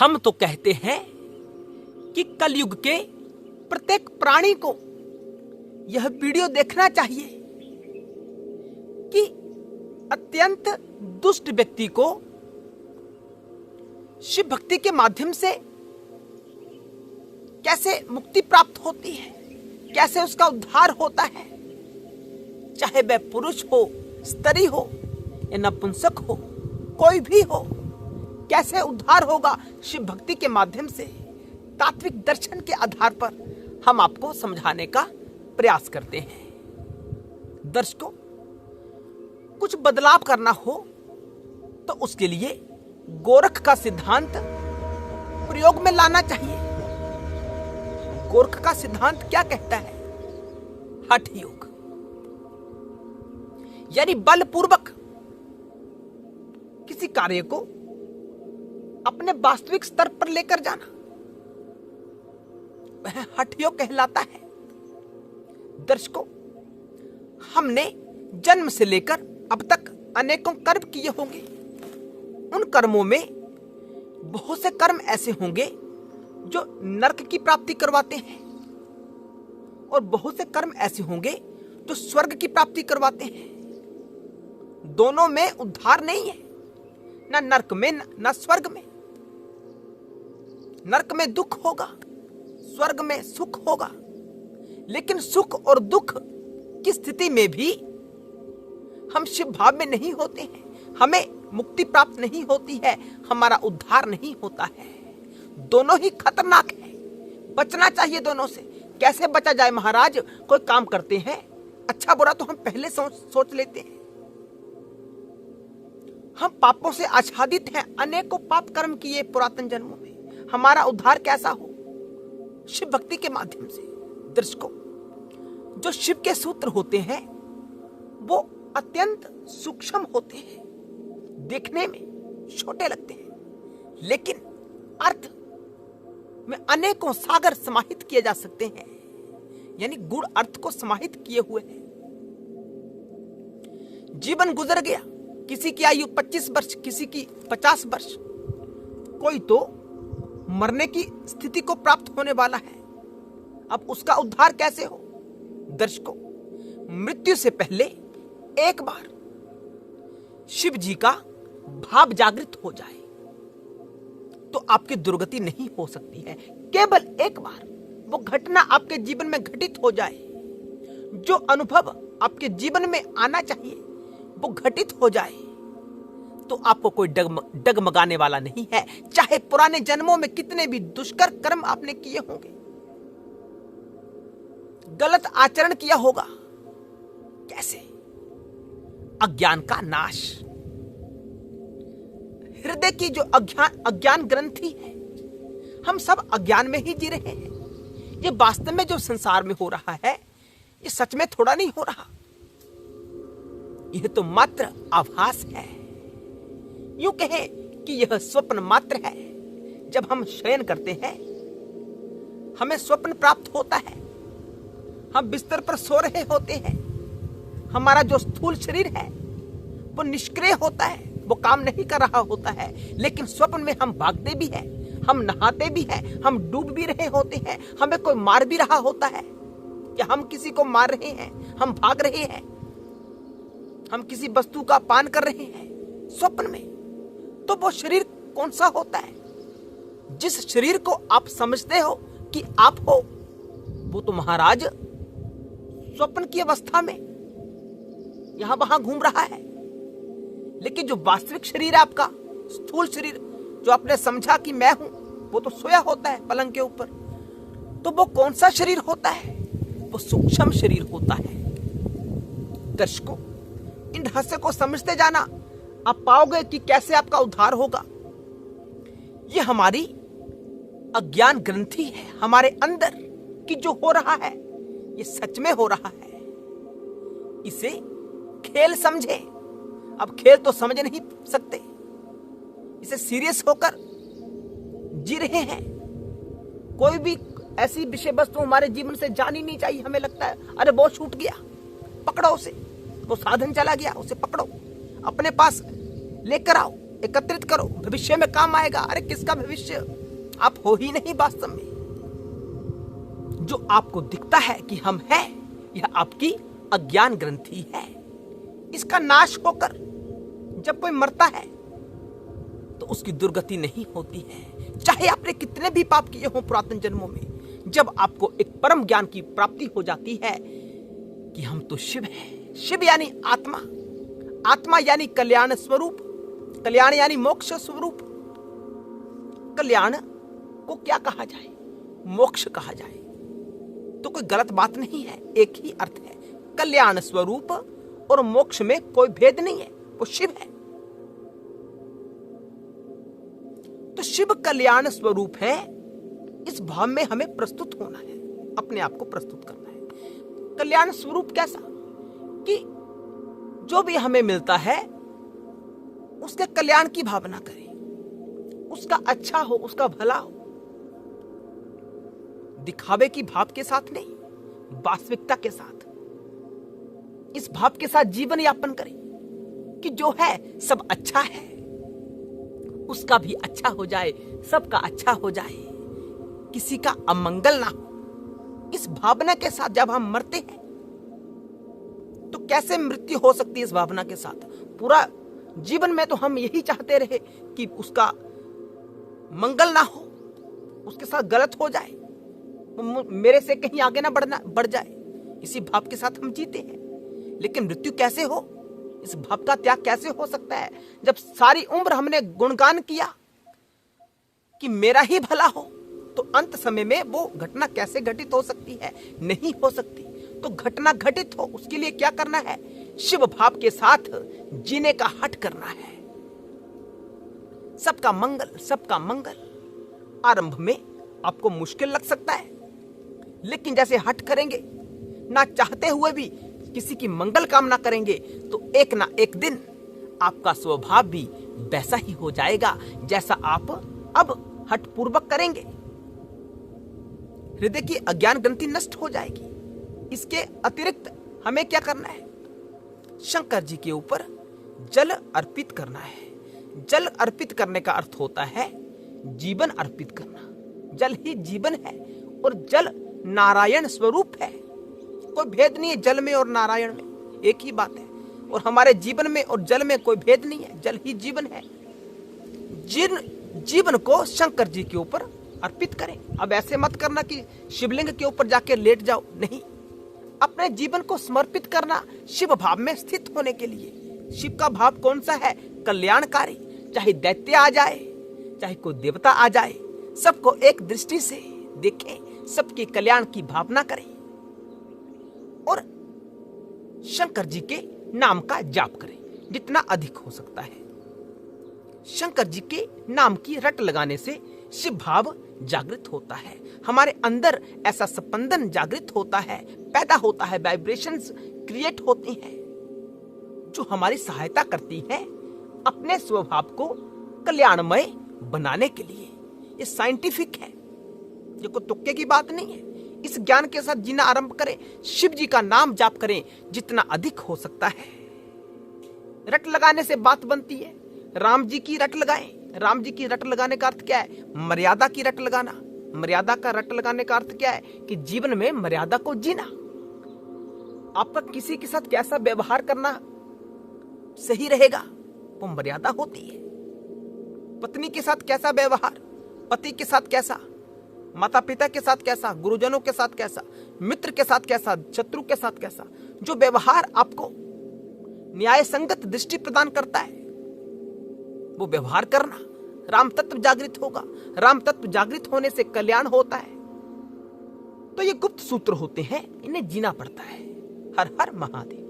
हम तो कहते हैं कि कलयुग के प्रत्येक प्राणी को यह वीडियो देखना चाहिए कि अत्यंत दुष्ट व्यक्ति को शिव भक्ति के माध्यम से कैसे मुक्ति प्राप्त होती है, कैसे उसका उद्धार होता है। चाहे वह पुरुष हो, स्त्री हो या नपुंसक हो, कोई भी हो, कैसे उद्धार होगा शिव भक्ति के माध्यम से। तात्विक दर्शन के आधार पर हम आपको समझाने का प्रयास करते हैं। दर्शकों, कुछ बदलाव करना हो तो उसके लिए गोरख का सिद्धांत प्रयोग में लाना चाहिए। गोरख का सिद्धांत क्या कहता है? हठ योग, यानी बलपूर्वक किसी कार्य को अपने वास्तविक स्तर पर लेकर जाना, वह हठ योग कहलाता है। दर्शकों, हमने जन्म से लेकर अब तक अनेकों कर्म किए होंगे। उन कर्मों में बहुत से कर्म ऐसे होंगे जो नरक की प्राप्ति करवाते हैं और बहुत से कर्म ऐसे होंगे जो स्वर्ग की प्राप्ति करवाते हैं। दोनों में उद्धार नहीं है, ना नरक में ना स्वर्ग में। नरक में दुख होगा, स्वर्ग में सुख होगा, लेकिन सुख और दुख की स्थिति में भी हम शिव भाव में नहीं होते हैं, हमें मुक्ति प्राप्त नहीं होती है, हमारा उद्धार नहीं होता है। दोनों ही खतरनाक है, बचना चाहिए दोनों से। कैसे बचा जाए महाराज? कोई काम करते हैं, अच्छा बुरा तो हम पहले सोच लेते हैं। हम पापों से आच्छादित हैं, अनेकों पाप कर्म किए पुरातन जन्मों में। हमारा उद्धार कैसा हो? शिव भक्ति के माध्यम से। दर्शकों, जो शिव के सूत्र होते हैं वो अत्यंत सूक्ष्म होते हैं, देखने में छोटे लगते हैं, लेकिन अर्थ में अनेकों सागर समाहित किए जा सकते हैं, यानी गुण अर्थ को समाहित किए हुए हैं। जीवन गुजर गया, किसी की आयु 25 वर्ष, किसी की 50 वर्ष, कोई तो मरने की स्थिति को प्राप्त होने वाला है। अब उसका उद्धार कैसे हो? दर्शकों, मृत्यु से पहले एक बार शिव जी का भाव जागृत हो जाए तो आपकी दुर्गति नहीं हो सकती है। केवल एक बार वो घटना आपके जीवन में घटित हो जाए, जो अनुभव आपके जीवन में आना चाहिए वो घटित हो जाए, तो आपको कोई डगमगाने वाला नहीं है। चाहे पुराने जन्मों में कितने भी दुष्कर कर्म आपने किए होंगे, गलत आचरण किया होगा, कैसे? अज्ञान का नाश। हृदय की जो अज्ञान ग्रंथि है, हम सब अज्ञान में ही जी रहे हैं। ये वास्तव में जो संसार में हो रहा है, ये सच में थोड़ा नहीं हो रहा, यह तो मात्र आभास है। यूं कहें कि यह स्वप्न मात्र है। जब हम शयन करते हैं, हमें स्वप्न प्राप्त होता है, हम बिस्तर पर सो रहे होते हैं, हमारा जो स्थूल शरीर है वो निष्क्रिय होता है, वो काम नहीं कर रहा होता है, लेकिन स्वप्न में हम भागते भी हैं, हम नहाते भी हैं, हम डूब भी रहे होते हैं, हमें कोई मार भी रहा होता है, या हम किसी को मार रहे हैं, हम भाग रहे हैं, हम किसी वस्तु का पान कर रहे हैं स्वप्न में। तो वो शरीर कौन सा होता है? जिस शरीर को आप समझते हो कि आप हो, वो तो महाराज स्वप्न की अवस्था में यहां वहां घूम रहा है। लेकिन जो वास्तविक शरीर है आपका, स्थूल शरीर, जो आपने समझा कि मैं हूं, वो तो सोया होता है पलंग के ऊपर। तो वो कौन सा शरीर होता है? वो सूक्ष्म शरीर होता है। दर्शकों, इन रहस्य को समझते जाना, आप पाओगे कि कैसे आपका उद्धार होगा। ये हमारी अज्ञान ग्रंथि है, हमारे अंदर कि जो हो रहा है ये सच में हो रहा है। इसे खेल समझे। अब खेल तो समझ नहीं सकते, इसे सीरियस होकर जी रहे हैं। कोई भी ऐसी विषय वस्तु हमारे जीवन से जानी नहीं चाहिए। हमें लगता है अरे वो छूट गया, पकड़ो उसे, वो साधन चला गया, उसे पकड़ो, अपने पास लेकर आओ, एकत्रित करो, भविष्य में काम आएगा। अरे किसका भविष्य? आप हो ही नहीं वास्तव में। जो आपको दिखता है कि हम हैं, यह आपकी अज्ञान ग्रंथि है। इसका नाश होकर जब कोई मरता है तो उसकी दुर्गति नहीं होती है, चाहे आपने कितने भी पाप किए हों पुरातन जन्मों में। जब आपको एक परम ज्ञान की प्राप्ति हो जाती है कि हम तो शिव हैं। शिव यानी आत्मा, आत्मा यानी कल्याण स्वरूप, कल्याण यानी मोक्ष स्वरूप। कल्याण को क्या कहा जाए? मोक्ष कहा जाए तो कोई गलत बात नहीं है, एक ही अर्थ है। कल्याण स्वरूप और मोक्ष में कोई भेद नहीं है, वो शिव है। तो शिव कल्याण स्वरूप है, इस भाव में हमें प्रस्तुत होना है, अपने आप को प्रस्तुत करना है। कल्याण स्वरूप कैसा? कि जो भी हमें मिलता है उसके कल्याण की भावना करें, उसका अच्छा हो, उसका भला हो। दिखावे की भाव के साथ नहीं, वास्तविकता के साथ, इस भाव के साथ जीवन यापन करें कि जो है सब अच्छा है, उसका भी अच्छा हो जाए, सबका अच्छा हो जाए, किसी का अमंगल ना हो। इस भावना के साथ जब हम मरते हैं तो कैसे मृत्यु हो सकती है? इस भावना के साथ पूरा जीवन में तो हम यही चाहते रहे कि उसका मंगल ना हो, उसके साथ गलत हो जाए, मेरे से कहीं आगे ना बढ़ जाए। इसी भाव के साथ हम जीते हैं। लेकिन मृत्यु कैसे हो? इस भाव का त्याग कैसे हो सकता है? जब सारी उम्र हमने गुणगान किया कि मेरा ही भला हो, तो अंत समय में वो घटना कैसे घटित हो सकती है? नहीं हो सकती। तो घटना घटित हो उसके लिए क्या करना है? शिव भाव के साथ जीने का हठ करना है। सबका मंगल, सबका मंगल। आरंभ में आपको मुश्किल लग सकता है, लेकिन जैसे हठ करेंगे, ना चाहते हुए भी किसी की मंगल कामना करेंगे, तो एक ना एक दिन आपका स्वभाव भी वैसा ही हो जाएगा जैसा आप अब हठ पूर्वक करेंगे। हृदय की अज्ञान ग्रंथि नष्ट हो जाएगी। इसके अतिरिक्त हमें क्या करना है? शंकर जी के ऊपर जल अर्पित करना है। जल अर्पित करने का अर्थ होता है जीवन अर्पित करना। जल ही जीवन है और जल नारायण स्वरूप है। कोई भेद नहीं है जल में और नारायण में, एक ही बात है। और हमारे जीवन में और जल में कोई भेद नहीं है, जल ही जीवन है। जिन जीवन को शंकर जी के ऊपर अर्पित करें। अब ऐसे मत करना कि शिवलिंग के ऊपर जाके लेट जाओ, नहीं। अपने जीवन को समर्पित करना शिव भाव में स्थित होने के लिए। शिव का भाव कौन सा है? कल्याणकारी। चाहे दैत्य आ जाए, चाहे कोई देवता आ जाए, सबको एक दृष्टि से देखें, सबके कल्याण की भावना करें और शंकर जी के नाम का जाप करें जितना अधिक हो सकता है। शंकर जी के नाम की रट लगाने से शिव भाव जागृत होता है। हमारे अंदर ऐसा स्पंदन जागृत होता है, पैदा होता है, वाइब्रेशंस क्रिएट होती हैं जो हमारी सहायता करती है अपने स्वभाव को कल्याणमय बनाने के लिए। ये साइंटिफिक है, ये कोई तुक्के की बात नहीं है। इस ज्ञान के साथ जीना आरंभ करें, शिव जी का नाम जाप करें जितना अधिक हो सकता है। रट लगाने से बात बनती है। राम जी की रट लगाएं। राम जी की रट लगाने का अर्थ क्या है? मर्यादा की रट लगाना। मर्यादा का रट लगाने का अर्थ क्या है? कि जीवन में मर्यादा को जीना। आपका किसी के साथ कैसा व्यवहार करना सही रहेगा, वो मर्यादा होती है। पत्नी के साथ कैसा व्यवहार, पति के साथ कैसा, माता पिता के साथ कैसा, गुरुजनों के साथ कैसा, मित्र के साथ कैसा, शत्रु के साथ कैसा, जो व्यवहार आपको न्याय संगत दृष्टि प्रदान करता है वो व्यवहार करना। राम तत्व जागृत होगा। राम तत्व जागृत होने से कल्याण होता है। तो ये गुप्त सूत्र होते हैं, इन्हें जीना पड़ता है। हर हर महादेव।